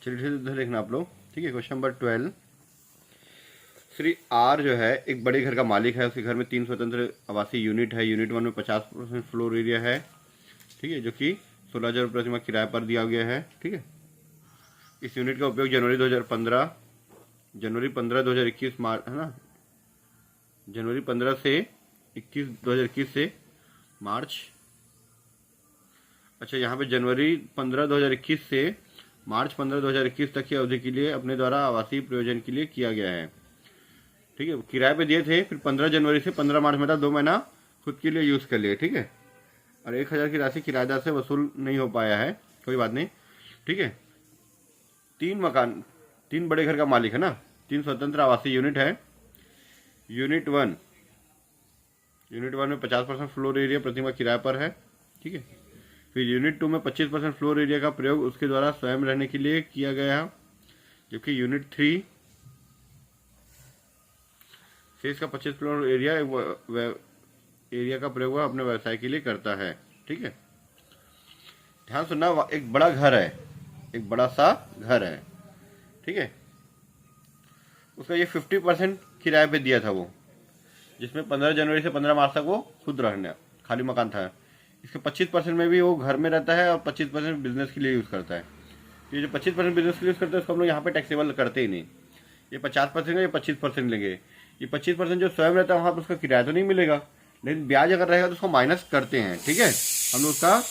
चलिए इधर देखना आप लोग, ठीक है। Question number 12। श्री आर जो है एक बड़े घर का मालिक है। उसके घर में 3 स्वतंत्र आवासीय यूनिट है। यूनिट 1 में 50% फ्लोर एरिया है, ठीक है, जो कि 16,000 रुपये प्रतिमाह किराए पर दिया गया है, ठीक है। इस यूनिट का उपयोग जनवरी 15 2021 मार्च, है ना, जनवरी 15 से 2021 से मार्च, अच्छा यहाँ पे जनवरी 15 2021 से मार्च 15 2021 तक की अवधि के लिए अपने द्वारा आवासीय प्रयोजन के लिए किया गया है, ठीक है। किराए पे दिए थे, फिर 15 जनवरी से 15 मार्च में था, 2 महीना खुद के लिए यूज़ कर लिए, ठीक है। और 1,000 की राशि किराएदार से वसूल नहीं हो पाया है, कोई बात नहीं, ठीक है। 3 बड़े घर का मालिक है ना, 3 स्वतंत्र आवासीय यूनिट है। यूनिट वन में 50% फ्लोर एरिया प्रतिमाह किराए पर है, ठीक है। फिर यूनिट 2 में 25% फ्लोर एरिया का प्रयोग उसके द्वारा स्वयं रहने के लिए किया गया, जबकि यूनिट 3 से इसका 25 फ्लोर एरिया का प्रयोग वह अपने व्यवसाय के लिए करता है, ठीक है। ध्यान सुनना, एक बड़ा घर है, एक बड़ा सा घर है, ठीक है। उसका ये 50% किराए पे दिया था वो, जिसमें 15 जनवरी से 15 मार्च तक वो खुद रहना खाली मकान था। इसके 25% में भी वो घर में रहता है और 25% बिजनेस के लिए यूज़ करता है। ये जो 25% बिजनेस के लिए यूज़ करते हैं उसको हम लोग यहाँ पे टैक्सेबल करते ही नहीं। ये 50% है, ये 25% लेंगे। ये 25% जो स्वयं रहता है वहाँ पर उसका किराया तो नहीं मिलेगा, लेकिन ब्याज अगर रहेगा तो उसको माइनस करते हैं, ठीक है। हम लोग उसका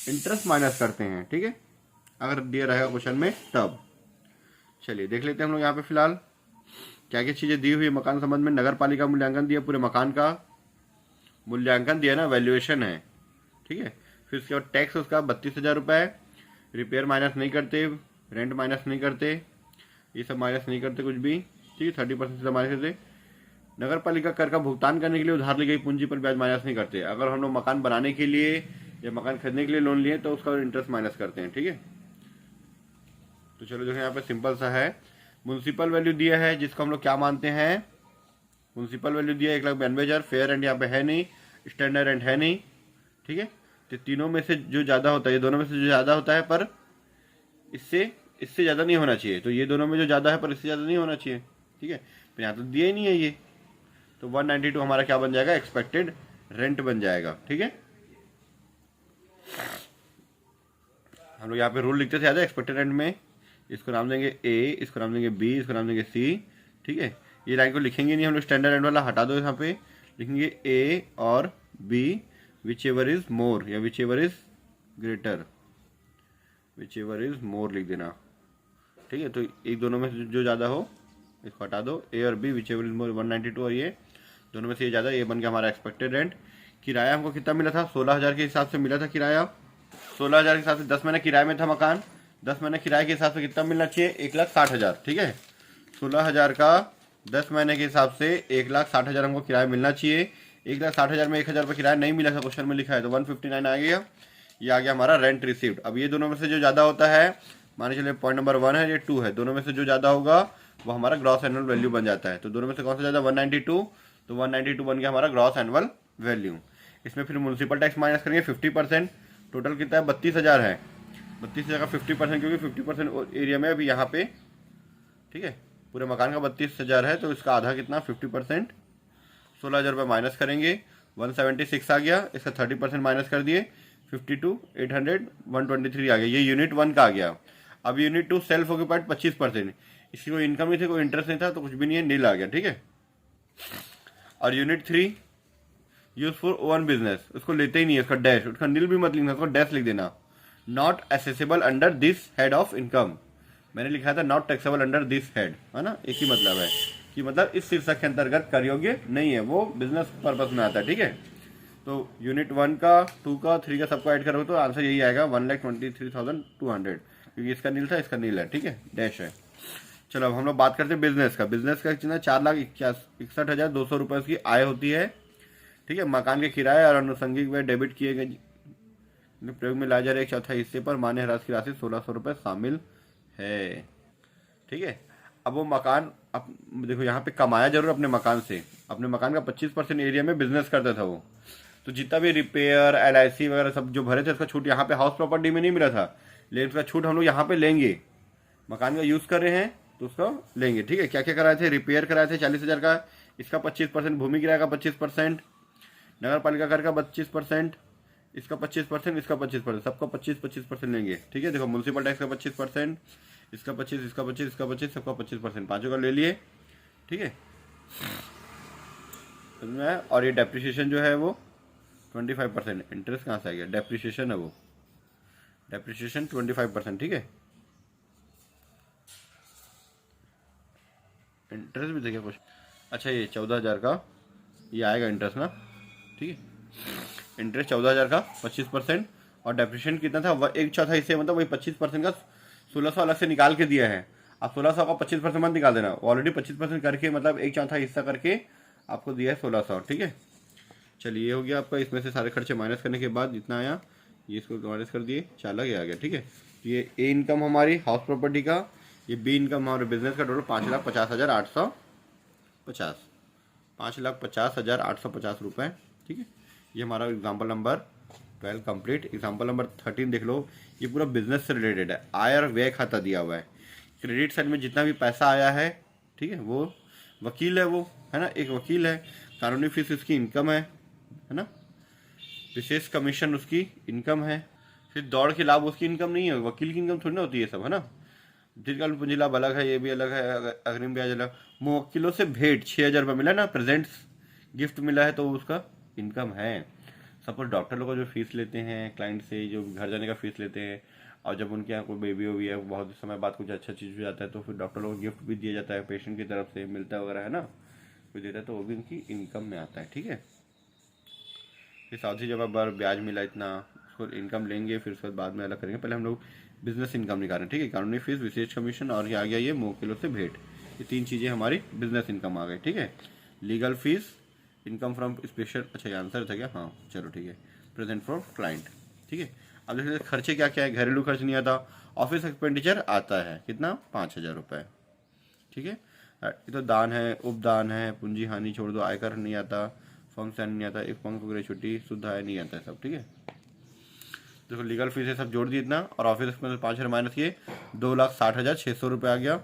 इंटरेस्ट माइनस करते हैं, ठीक है, अगर दिया रहेगा क्वेश्चन में तब। चलिए देख लेते हैं हम लोग यहाँ पे फिलहाल क्या क्या चीज़ें दी हुई है मकान संबंध में। नगर पालिका मूल्यांकन दिया, पूरे मकान का मूल्यांकन दिया ना, वैल्यूएशन है, ठीक है। फिर उसके बाद टैक्स उसका 32,000 रुपये, रिपेयर माइनस नहीं करते, रेंट माइनस नहीं करते, ये सब माइनस नहीं करते कुछ भी, ठीक है। 30% से माइनस करते। नगर पालिका कर का भुगतान करने के लिए उधार ली गई पूंजी पर ब्याज माइनस नहीं करते। अगर हम लोग मकान बनाने के लिए या मकान खरीदने के लिए लोन लिए तो उसका इंटरेस्ट माइनस करते हैं, ठीक है। तो चलो देखो यहाँ पे सिंपल सा है। म्यूनसिपल वैल्यू दिया है, जिसको हम लोग क्या मानते हैं, म्यूनसिपल वैल्यू दिया 1,92,000। फेयर रेंट यहाँ पे है नहीं, स्टैंडर्ड रेंट है नहीं, ठीक है। तो तीनों में से जो ज़्यादा होता है, ये दोनों में से जो ज़्यादा होता है, पर इससे ज़्यादा नहीं होना चाहिए। तो ये दोनों में जो ज़्यादा है पर इससे ज़्यादा नहीं होना चाहिए, ठीक है। तो यहाँ तो दिया ही नहीं है ये, तो 192 हमारा क्या बन जाएगा, एक्सपेक्टेड रेंट बन जाएगा, ठीक है। हम लोग यहाँ पे रूल लिखते थे, याद है, एक्सपेक्टेड रेंट में इसको नाम देंगे ए, इसको नाम देंगे बी, इसको नाम देंगे सी, ठीक है। ये लाइन को लिखेंगे नहीं हम लोग, स्टैंडर्ड रेंट वाला हटा दो, यहाँ पे लिखेंगे ए और B, whichever is more या whichever is greater, whichever is more लिख देना, ठीक है। तो एक दोनों में से जो ज़्यादा हो इसको हटा दो, ए और B, whichever is more 192, और ये दोनों में से ये ज़्यादा, ये बन गया हमारा एक्सपेक्टेड रेंट। किराया हमको कितना मिला था, 16,000 के हिसाब से मिला था किराया। 16,000 के हिसाब से 10 महीने किराए में था मकान, 10 महीने किराए के हिसाब से कितना मिलना चाहिए, 1,60,000, ठीक है। 16,000 का 10 महीने के हिसाब से 1,60,000 हमको किराया मिलना चाहिए। 1,60,000 में 1,000 रुपये किराया नहीं मिला था, क्वेश्चन में लिखा है, तो 159 आ गया, ये आ गया हमारा रेंट रिसीव्ड। अब ये दोनों में से जो ज़्यादा होता है, मान चलिए पॉइंट नंबर 1 है, ये 2 है, दोनों में से जो ज़्यादा होगा वो हमारा ग्रॉस एनुअल वैल्यू बन जाता है। तो दोनों में से कौन सा ज़्यादा, 192, तो 192 बन गया हमारा ग्रॉस एनुअल वैल्यू। इसमें फिर म्यूनसिपल टैक्स माइनस करेंगे 50%, टोटल कितना है, 32,000 है। 32,000 का 50%, क्योंकि 50% एरिया में अभी यहाँ पे, ठीक है, पूरे मकान का 32,000 है, तो इसका आधा कितना, 50%, 16,000 रुपये माइनस करेंगे, 176 आ गया। इसका 30% माइनस कर दिए, 52, 800, 123 आ गया। ये यूनिट 1 का आ गया। अब यूनिट 2 सेल्फ ऑक्यूपाइड 25%, इसकी कोई इनकम नहीं थी, कोई इंटरेस्ट नहीं था, तो कुछ भी नहीं है, नील आ गया, ठीक है। और unit 3 use for own business, उसको लेते ही नहीं है, उसका डैश, उसका नील भी मत लिखना, उसको डैश लिख देना। Not accessible under this head of income, मैंने लिखा था not taxable under this head, है ना, एक ही मतलब है कि मतलब इस शीर्षक के अंतर्गत कर योग्य नहीं है, वो बिजनेस पर्पस में आता है, ठीक है। तो यूनिट 1 का, 2 का, 3 का सबको ऐड करोगे तो आंसर यही आएगा, 1,23,200, क्योंकि इसका नील था, इसका नील है, ठीक है, डैश है। चलो अब हम लोग बात करते हैं बिजनेस का। बिजनेस का कितना, 4,61,200 रुपये उसकी आय होती है, ठीक है। मकान के किराए और अनुषंगिक व डेबिट किए गए प्रयोग में लाए जा रहे एक चौथा हिस्से पर मान्य ह्रास की राशि 1,600 रुपये शामिल है, ठीक है। अब वो मकान, अब देखो यहाँ पे कमाया जरूर अपने मकान से, अपने मकान का 25% एरिया में बिजनेस करता था वो, तो जितना भी रिपेयर, LIC वगैरह सब जो भरे थे उसका छूट यहाँ पे हाउस प्रॉपर्टी में नहीं मिला था, लेकिन उसका छूट हम लोग यहाँ पे लेंगे, मकान का यूज़ कर रहे हैं तो उसको लेंगे। ठीक है, क्या क्या कराए थे, रिपेयर कराए थे 40,000 का, इसका 25%, भूमि किराया का 25%, नगर पालिका कर का 25%, इसका 25%, इसका 25%, सबका 25% लेंगे। ठीक है, देखो म्यूनसिपल टैक्स का 25%, इसका 25, इसका 25, इसका 25, सबका 25%, पाँचों का ले लिए। ठीक है, और ये डेप्रिसिएशन जो है वो 25%, इंटरेस्ट कहाँ से आ गया, डेप्रिसिएशन है वो, डेप्रिसिएशन 25%। ठीक है, इंटरेस्ट भी देखिए कुछ, अच्छा ये 14,000 का ये आएगा इंटरेस्ट ना। ठीक है, इंटरेस्ट 14,000 का 25%, और डेप्रिसिएशन कितना था, वह 1/4 हिस्से, मतलब वही 25% का 1600 अलग से निकाल के दिया है। आप 1600 का 25% मत निकाल देना, ऑलरेडी 25% करके, मतलब 1/4 हिस्सा करके आपको दिया है 1600। ठीक है, चलिए ये हो गया आपका, इसमें से सारे खर्चे माइनस करने के बाद जितना आया ये इसको माइनस कर दिए, 4 लाख ये आ गया। ठीक है, ये ए इनकम हमारी हाउस प्रॉपर्टी का, ये बी इनकम हमारे बिजनेस का, टोटल 5,50,850, 5,50,850 रुपये। ठीक है, ये हमारा example number 12 complete. Example number 13 देख लो, ये पूरा बिजनेस से रिलेटेड है, आय और व्यय खाता दिया हुआ है। क्रेडिट साइड में जितना भी पैसा आया है, ठीक है, वो वकील है, वो है ना, एक वकील है, कानूनी फीस उसकी इनकम है ना, विशेष कमीशन उसकी इनकम है, फिर दौड़ के लाभ उसकी इनकम नहीं है, वकील की इनकम थोड़ी ना होती है सब, है ना। दीर्घकालीन पूंजी लाभ अलग है, ये भी अलग है, अग्रिम ब्याज अलग। मुवक्किलों से भेंट 6,000 रुपये मिला ना, प्रेजेंट्स गिफ्ट मिला है, तो उसका इनकम है। सपोज डॉक्टर लोग जो फीस लेते हैं क्लाइंट से, जो घर जाने का फीस लेते हैं, और जब उनके यहाँ कोई बेबी हो है, बहुत समय बाद कुछ अच्छा चीज़ हो जाता है, तो फिर डॉक्टर लोग को गिफ्ट भी दिया जाता है, पेशेंट की तरफ से मिलता है वगैरह, है ना, कोई देता है, तो वो भी उनकी इनकम में आता है। ठीक है, फिर साथ ही जब अब ब्याज मिला इतना, उसको इनकम लेंगे, फिर उसके बाद में अलग करेंगे। पहले हम लोग बिजनेस इनकम निकाल रहे हैं। ठीक है, कानूनी फीस, विशेष कमीशन, और ये आ गया ये मुवक्किलों से भेंट, ये 3 चीज़ें हमारी बिजनेस इनकम आ गई। ठीक है, legal fees, income from special, अच्छा ये आंसर था क्या, हाँ चलो ठीक है, प्रेजेंट फ्रॉम क्लाइंट। ठीक है, अब देखिए खर्चे क्या क्या है, घरेलू खर्च नहीं आता, ऑफिस एक्सपेंडिचर आता है कितना, 5,000 रुपये। ठीक है, ये तो दान है, उपदान है, पूंजी हानि छोड़ दो, आयकर नहीं आता, फर्म से नहीं आता, एक पंख वगैरह छुट्टी, शुद्ध आय नहीं आता है सब। ठीक है, देखो लीगल फीस है सब जोड़ दी इतना, और ऑफिस एक्सपेंस 5,000 माइनस किए, 2,60,600 रुपये आ गया।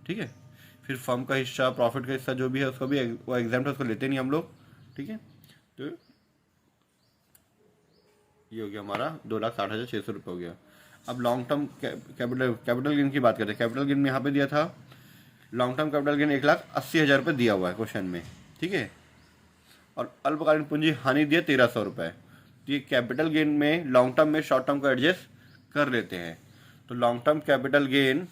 ठीक है, फिर फर्म का हिस्सा, प्रॉफिट का हिस्सा जो भी है उसको भी वो एग्जाम्प्ट है, उसको लेते नहीं हम लोग। ठीक है, तो ये हो गया हमारा 2,60,600 रुपये हो गया। अब लॉन्ग टर्म कैपिटल गेन की बात करते हैं। कैपिटल गेन में यहाँ पे दिया था, लॉन्ग टर्म कैपिटल गेन 1,80,000 रुपये दिया हुआ है क्वेश्चन में। ठीक है, और अल्पकालीन पूंजी हानि दिया 1,300 रुपये। तो ये कैपिटल गेन में लॉन्ग टर्म में शॉर्ट टर्म को एडजस्ट कर लेते हैं। तो लॉन्ग टर्म कैपिटल गेन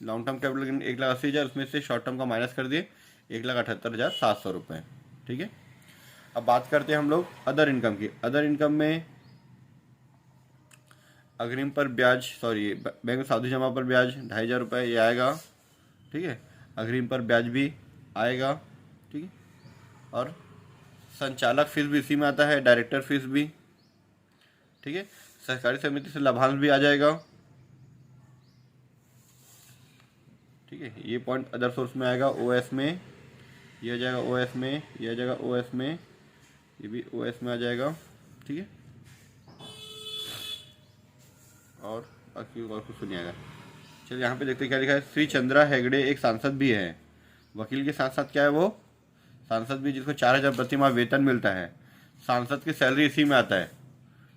1,80,000, उसमें से शॉर्ट टर्म का माइनस कर दिए 1,78,700 रुपये। ठीक है, अब बात करते हैं हम लोग अदर इनकम की। अदर इनकम में अग्रिम पर ब्याज, सॉरी बैंक सावधि जमा पर ब्याज 2,500 रुपये ये आएगा। ठीक है, अग्रिम पर ब्याज भी आएगा। ठीक है, और संचालक फीस भी इसी में आता है, डायरेक्टर फीस भी। ठीक है, सहकारी समिति से लाभांश भी आ जाएगा। ठीक है, ये पॉइंट अदर सोर्स में आएगा, ओएस में ये आ जाएगा, ओएस में ये आ जाएगा, ओएस में ये भी ओएस में आ जाएगा। ठीक है, और बाकी और कुछ सुनिएगा। चलिए यहाँ पे देखते हैं क्या लिखा है। श्री चंद्रा हेगड़े एक सांसद भी है, वकील के साथ साथ क्या है वो सांसद भी, जिसको 4,000 प्रति माह वेतन मिलता है। सांसद की सैलरी इसी में आता है।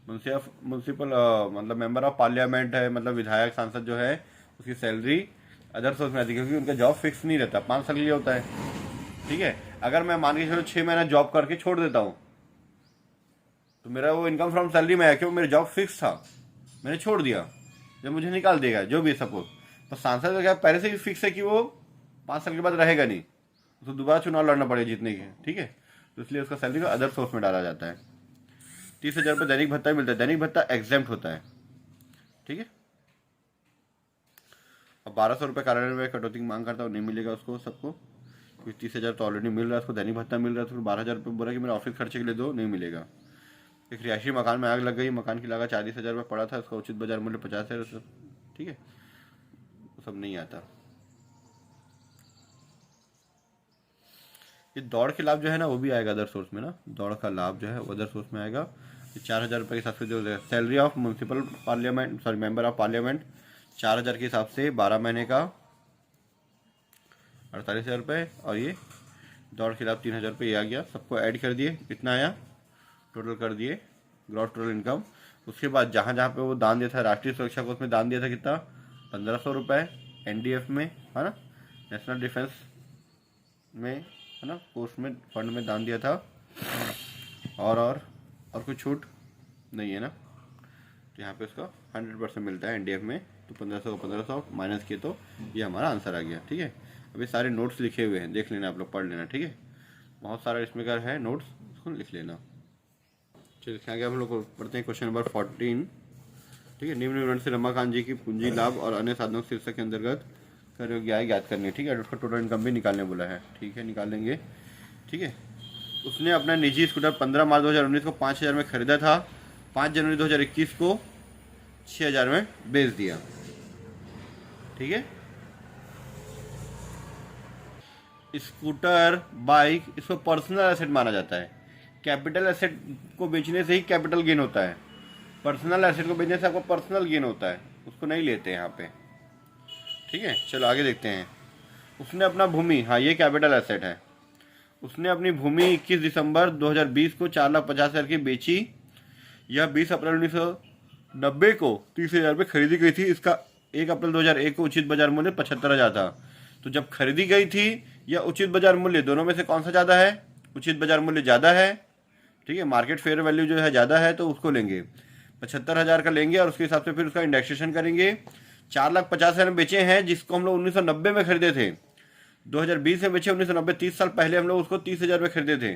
म्यूनसिपल मतलब मेंबर ऑफ पार्लियामेंट है, मतलब विधायक सांसद जो है उसकी सैलरी अदर सोर्स में आती है, क्योंकि उनका जॉब फिक्स नहीं रहता, 5 साल के लिए होता है। ठीक है, अगर मैं मान के चलो 6 महीना जॉब करके छोड़ देता हूँ, तो मेरा वो इनकम फ्रॉम सैलरी में है, क्योंकि मेरा जॉब फिक्स था, मैंने छोड़ दिया, जब मुझे निकाल देगा जो भी सपोज। तो सांसद का क्या पहले से ही फिक्स है कि वो 5 साल के बाद रहेगा नहीं, उसको दोबारा चुनाव लड़ना पड़ेगा जीतने के। ठीक है, तो इसलिए उसका सैलरी को अदर सोर्स में डाला जाता है। 30,000 रुपये दैनिक भत्ता मिलता है, दैनिक भत्ता एग्जेम्प्ट होता है। ठीक है, अब 1,200 रुपये कार्यालय में कटौती की मांग करता है, नहीं मिलेगा उसको सबको, क्योंकि 30,000 तो ऑलरेडी मिल रहा है उसको, दैनिक भत्ता मिल रहा है, तो 12,000 रुपये बोला कि मेरे ऑफिस खर्चे के लिए दो, नहीं मिलेगा। एक रिहायशी मकान में आग लग गई, मकान की लागत 40,000 रुपये पड़ा था, उसका उचित बाजार मूल्य 50,000। ठीक है, वो सब नहीं आता। ये दौड़ के लाभ जो है ना वो भी आएगा अदर सोर्स में ना, दौड़ का लाभ जो है वो अदर सोर्स में आएगा। 4,000 रुपये के हिसाब से जो salary of municipal parliament, sorry member of parliament 4,000 के हिसाब से 12 महीने का 48,000 रुपये, और ये दौड़ के खिलाफ 3,000 रुपये ये आ गया। सबको ऐड कर दिए, कितना आया, टोटल कर दिए ग्रॉस टोटल इनकम। उसके बाद जहाँ जहाँ पे वो दान दिया था, राष्ट्रीय सुरक्षा कोष में दान दिया था कितना, 1,500 रुपये, NDF में है ना, नेशनल डिफेंस में है ना, कोष में, फंड में दान दिया था। और कोई छूट नहीं है ना, तो यहाँ पे उसका 100% मिलता है NDF में। तो 1,500 को 1,500 माइनस किए तो ये हमारा आंसर आ गया। ठीक है, अभी सारे नोट्स लिखे हुए हैं, देख लेना आप लोग, पढ़ लेना। ठीक है, बहुत सारा इसमें का है नोट्स, उसको लिख लेना। चलिए आगे हम लोग पढ़ते हैं क्वेश्चन नंबर 14। ठीक है, निम्न विवरण से रमाकांत जी की पूंजी लाभ और अन्य साधनों के शीर्षक के अंतर्गत कर योग्य आय ज्ञात करनी है। ठीक है, उसका टोटल इनकम भी निकालने बोला है। ठीक है, निकाल लेंगे। ठीक है, उसने अपना निजी स्कूटर 15 मार्च 2019 को 5,000 में खरीदा था, 5 जनवरी 2021 को 6,000 में बेच दिया। ठीक है, स्कूटर, बाइक, इसको पर्सनल एसेट माना जाता है। कैपिटल एसेट को बेचने से ही कैपिटल गेन होता है, पर्सनल एसेट को बेचने से आपको पर्सनल गेन होता है, उसको नहीं लेते यहाँ पे। ठीक है, चलो आगे देखते हैं। उसने अपना भूमि, हाँ ये कैपिटल एसेट है, उसने अपनी भूमि 21 दिसंबर 2020 को 4,50,000 की बेची। यह 20 अप्रैल 1990 को 30,000 में खरीदी गई थी। इसका 1 अप्रैल 2001 को उचित बाजार मूल्य 75,000 था। तो जब खरीदी गई थी या उचित बाजार मूल्य, दोनों में से कौन सा ज़्यादा है, उचित बाजार मूल्य ज़्यादा है। ठीक है, मार्केट फेयर वैल्यू जो है ज़्यादा है, तो उसको लेंगे, 75,000 का लेंगे और उसके हिसाब से फिर उसका इंडेक्सेशन करेंगे। 4,50,000 में बेचे हैं, जिसको हम लोग 1990 में खरीदे थे, 2020 में बेचे 1990, 30 साल पहले हम लोग उसको 30,000 में खरीदे थे।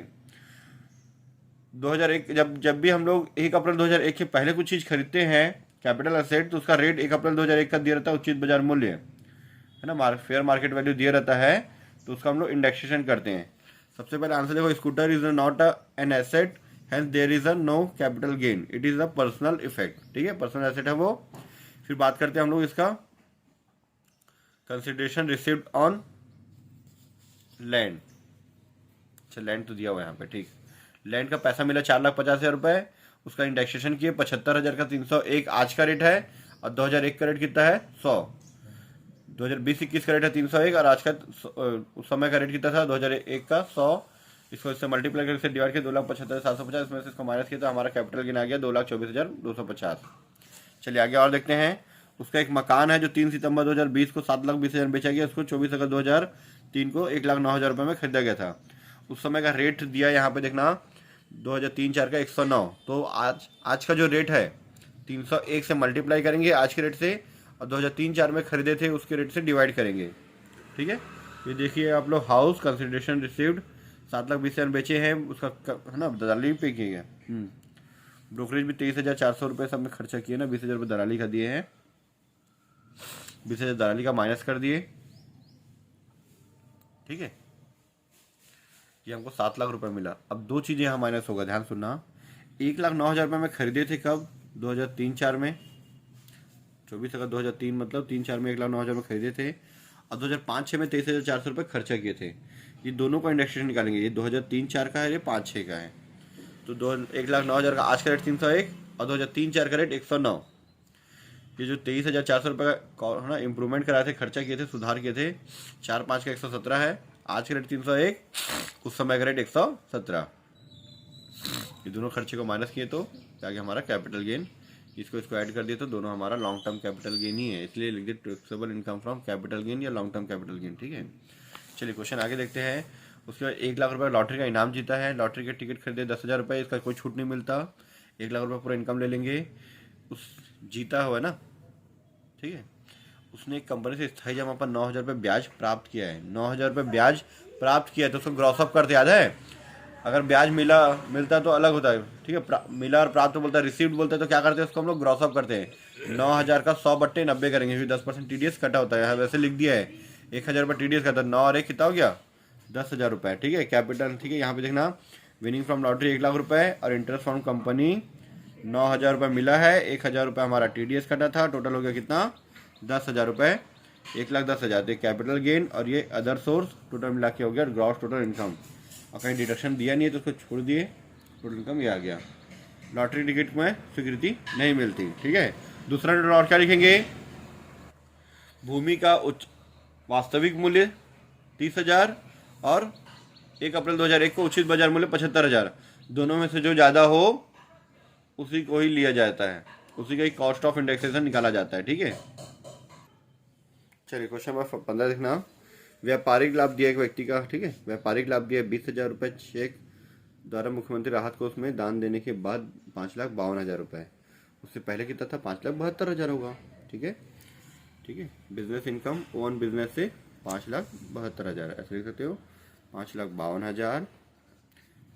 2001 जब भी हम लोग 1 अप्रैल 2001 के पहले कुछ चीज़ खरीदते हैं कैपिटल एसेट, तो उसका रेट 1 अप्रैल 2001 का दिया रहता है, उचित बाजार मूल्य है ना, फेयर मार्केट वैल्यू दिया रहता है, तो उसका हम लोग इंडेक्सेशन करते हैं। सबसे पहले आंसर देखो, scooter is not an asset, hence there is no capital gain, it is a personal effect. ठीक है, पर्सनल एसेट है वो। फिर बात करते हैं हम लोग इसका कंसिडरेशन रिसीव्ड ऑन लैंड। अच्छा, लैंड तो दिया हुआ है यहाँ पे। ठीक, लैंड का पैसा मिला 4,50,000 रुपये, उसका इंडेक्सेशन किए 75,000 का 301 आज का रेट है, और 2001 का रेट कितना है 100, 2020-21 का रेट है 301, और आज का उस समय का रेट कितना था 2001 का 100। इसको इससे मल्टीप्लाई करके इससे डिवाइड किया 2,75,750, इसमें से इसको माइनस किया तो हमारा कैपिटल गेन आ गया 2,24,250। चलिए आगे और देखते हैं। उसका एक मकान है जो 3 सितंबर 2020 को 7,20,000 बेचा गया, उसको 24 अगस्त 2003 को 1,09,000 रुपये में खरीदा गया था। उस समय का रेट दिया यहाँ पे देखना, 2003-4 का 109। तो आज का जो रेट है 301 से मल्टीप्लाई करेंगे आज के रेट से, और 2003-4 में खरीदे थे उसके रेट से डिवाइड करेंगे। ठीक है, ये देखिए आप लोग, हाउस कंसिडरेशन रिसीव्ड 7,20,000 बेचे हैं, उसका है ना दलाली पे किए गए, ब्रोकरेज भी 23,400 रुपये सब में खर्चा किए ना, 20,000 रुपये दलाली का दिए हैं, 20,000 दलाली का माइनस कर दिए। ठीक है, ये हमको 7 लाख रुपए मिला। अब दो चीज़ें यहाँ माइनस होगा, ध्यान सुनना। 1,09,000 रुपये में खरीदे थे कब, 2003-4 में, 24 अगस्त 2003, मतलब 3-4 में 1,09,000 में खरीदे थे, और 2005-6 में 23,400 रुपये खर्चा किए थे। ये दोनों का इंडेक्सेशन निकालेंगे, ये 2003-4 का है, ये 5-6 का है। तो 1,09,000 का आज का रेट 301 और 2003-4 का रेट 109। ये जो 23,400 रुपये का है ना इम्प्रूवमेंट कराए थे, खर्चा किए थे, सुधार किए थे, 4-5 का 117 है, आज का रेट 301, उस समय का रेट 117। ये दोनों खर्चे को माइनस किए तो क्या गया हमारा कैपिटल गेन, इसको ऐड कर दिए तो दोनों हमारा लॉन्ग टर्म कैपिटल गेन ही है, इसलिए लिख दिए taxable income from capital gain या लॉन्ग टर्म कैपिटल गेन। ठीक है, चलिए क्वेश्चन आगे देखते हैं। उसके बाद 1 लाख रुपये लॉटरी का इनाम जीता है, लॉटरी के टिकट खरीदे 10,000 रुपये, इसका कोई छूट नहीं मिलता, 1 लाख रुपये पूरा इनकम ले लेंगे, उस जीता हुआ है ना। ठीक है, उसने एक कंपनी से स्थायी जमा पर 9,000 रुपये ब्याज प्राप्त किया है, 9,000 रुपये ब्याज प्राप्त किया है, तो उसको ग्रॉस अप करते, याद है, अगर ब्याज मिलता तो अलग होता है। ठीक है, मिला और प्राप्त तो बोलता है, रिसीव्ड बोलता है, तो क्या करते हैं उसको हम लोग ग्रॉस अप करते हैं। 9,000 का 100/90 करेंगे, फिर 10% TDS कटा होता है, वैसे लिख दिया है 1,000 रुपये TDS कटा, 9 और 1 कितना हो गया 10,000 रुपये। ठीक है, कैपिटल, ठीक है, यहाँ पे देखना, विनिंग फ्रॉम लॉटरी 1 लाख रुपये और इंटरेस्ट फ्रॉम कंपनी 9,000 रुपये मिला है, 1,000 रुपये हमारा TDS कटा था, टोटल हो गया कितना 10,000 रुपये, 1,10,000 कैपिटल गेन, और ये अदर सोर्स टोटल मिला के हो गया ग्रॉस टोटल इनकम। और कहीं डिडक्शन दिया नहीं है तो उसको छोड़ दिए, टोटल इनकम ये आ गया। लॉटरी टिकट में स्वीकृति नहीं मिलती। ठीक है, दूसरा और क्या लिखेंगे, भूमि का उच्च वास्तविक मूल्य 30,000 और 1 अप्रैल 2001 को उचित बाजार मूल्य 75,000, दोनों में से जो ज़्यादा हो उसी को ही लिया जाता है, उसी का ही कॉस्ट ऑफ इंडेक्सेशन निकाला जाता है। ठीक है, चलिए क्वेश्चन नंबर 15 देखना। व्यापारिक लाभ दिया एक व्यक्ति का, ठीक है, व्यापारिक लाभ दिया 20,000 रुपये चेक द्वारा मुख्यमंत्री राहत कोष में दान देने के बाद 5,52,000 रुपये। उससे पहले कितना था? 5,72,000 होगा। ठीक है, ठीक है। बिजनेस इनकम ओन बिजनेस से 5,72,000, ऐसे लिख सकते हो 5,52,000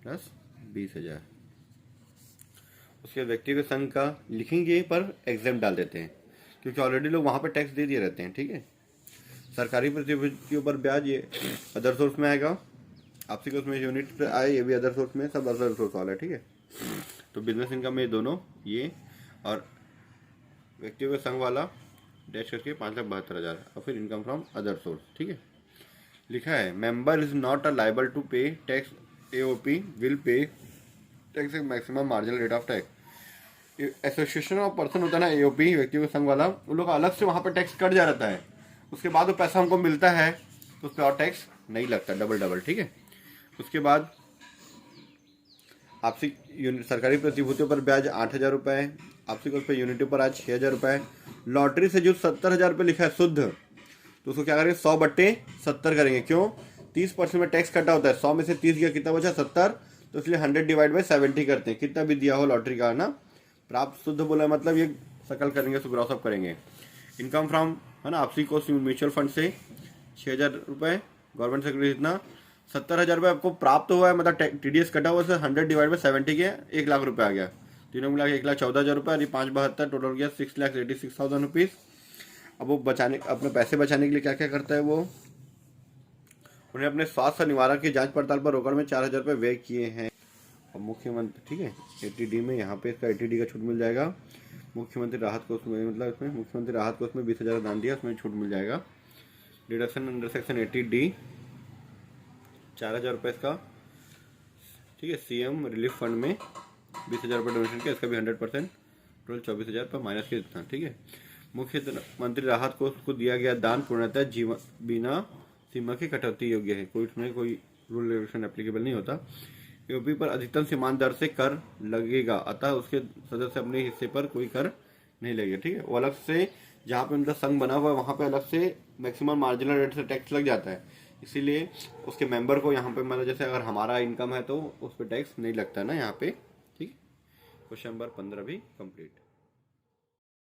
प्लस 20,000। उसके व्यक्तिगत संघ का लिखेंगे पर एग्जाम डाल देते हैं, क्योंकि ऑलरेडी लोग वहाँ पर टैक्स दे दिए रहते हैं। ठीक है, सरकारी प्रतिभूतियों पर ब्याज ये अदर सोर्स में आएगा, आपसी कोष में यूनिट पे आए, ये भी अदर सोर्स में, सब अदर सोर्स वाला है। ठीक है, तो बिजनेस इनकम में दोनों ये और व्यक्तिगत संघ वाला डैश करके 5,72,000 और फिर इनकम फ्रॉम अदर सोर्स। ठीक है, लिखा है member is not a liable to pay tax, AOP will pay tax maximum marginal rate of tax. Association of person होता है ना, एओपी व्यक्तिगत संघ वाला, उन लोग का अलग से वहाँ पर टैक्स कट जा रहता है, उसके बाद वो पैसा हमको मिलता है तो उस पर और टैक्स नहीं लगता, डबल। ठीक है, उसके बाद आपसी सरकारी प्रतिभूतियों पर ब्याज 8,000 रुपये, आपसी कोष पर यूनिटों पर आज 6,000 रुपये। लॉटरी से जो 70,000 रुपये लिखा है शुद्ध, तो उसको क्या करेंगे 100/70 करेंगे। क्यों? 30% में टैक्स कटा होता है, 100 में से 30 गया, कितना बचा? 70, तो इसलिए 100/70 करते हैं, कितना भी दिया हो लॉटरी का ना। प्राप्त शुद्ध बोला मतलब ये सकल करेंगे, क्रॉस अप करेंगे। इनकम फ्रॉम है ना आपसी कोष म्यूचुअल फंड से 6,000 रुपये, गवर्नमेंट से इतना 70,000 रुपये आपको प्राप्त हुआ है, मतलब TDS कटा हुआ है, 100/70 के 1 लाख रुपये आ गया, तीनों मिला के 1,14,000 रुपये, और 5,72 टोटल हो गया 6,86,000 रुपीज़। अब वो बचाने, अपने पैसे बचाने के लिए क्या क्या करता है वो, उन्हें अपने स्वास्थ्य निवारक की जांच पड़ताल पर रोकड़ में 4,000 रुपये व्यय किए हैं। अब मुख्यमंत्री, ठीक है, ATD में यहाँ पे इसका ATD का छूट मिल जाएगा। मुख्यमंत्री राहत कोष में, मतलब इसमें मुख्यमंत्री राहत कोष में 20,000 दान दिया, उसमें छूट मिल जाएगा। डिडक्शन अंडर सेक्शन 80D 4,000 रुपये इसका, ठीक है। CM रिलीफ फंड में 20,000 रुपये डोनेशन किया, इसका भी 100%, टोटल 24,000 पर माइनस के इतना। ठीक है, मुख्यमंत्री राहत कोष को दिया गया दान पूर्णतः जीवन बिना सीमा के कटौती योग्य है, कोई इसमें कोई रूल रेगुलेशन एप्लीकेबल नहीं होता। यूपी पर अधिकतम सीमांत दर से कर लगेगा, अतः उसके सदस्य अपने हिस्से पर कोई कर नहीं लगेगा। ठीक है, वो अलग से जहाँ पे उनका संघ बना हुआ है वहाँ पे अलग से मैक्सिमम मार्जिनल रेट से टैक्स लग जाता है, इसीलिए उसके मेंबर को यहाँ पे, मतलब जैसे अगर हमारा इनकम है तो उस पर टैक्स नहीं लगता है ना यहाँ पे। ठीक है, क्वेश्चन नंबर 15 भी कंप्लीट।